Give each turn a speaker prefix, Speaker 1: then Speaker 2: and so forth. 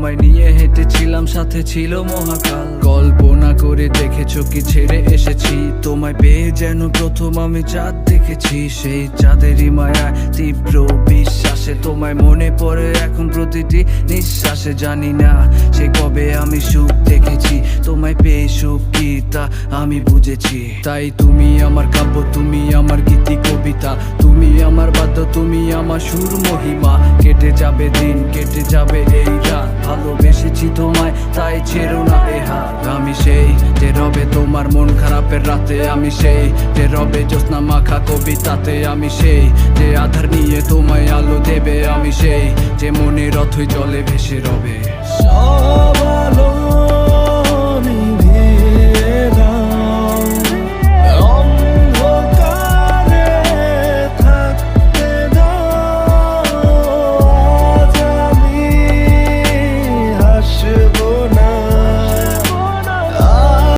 Speaker 1: তোমায় নিয়ে হেঁটেছিলাম, সাথে ছিল মহাকাল। কল্পনা করে দেখেছো কি ছেড়ে এসেছি তোমায় পেয়ে, যেন প্রথম আমি চাঁদ দেখেছি। সেই চাঁদেরই মায়া তীব্র বিশ্বাসে তোমায় মনে পড়ে এখন প্রতিটি নিঃশ্বাসে। জানি না সে কবে আমি সুখ দেখেছি, তোমায় পেয়ে সুখ কি তা আমি বুঝেছি। তাই তুমি আমার কাব্য, তুমি আমার গীতি কবিতা, তুমি আমার বাদ্য, তুমি আমার সুর মহিমা। কেটে যাবে দিন, কেটে যাবে এই রাত, ভালোবেসেছি তোমায় তাই ছেড়ো না এ হাত। আমি সেই যে রবে তোমার মন খারাপের রাতে, আমি সেই যে রবে জ্যোৎস্না মাখা কবিতাতে, আমি সেই যে আধার নিয়ে তোমায় আলো দেবে, আমি সেই যে মনের রথই জলে ভেসে রবে।
Speaker 2: সব আলো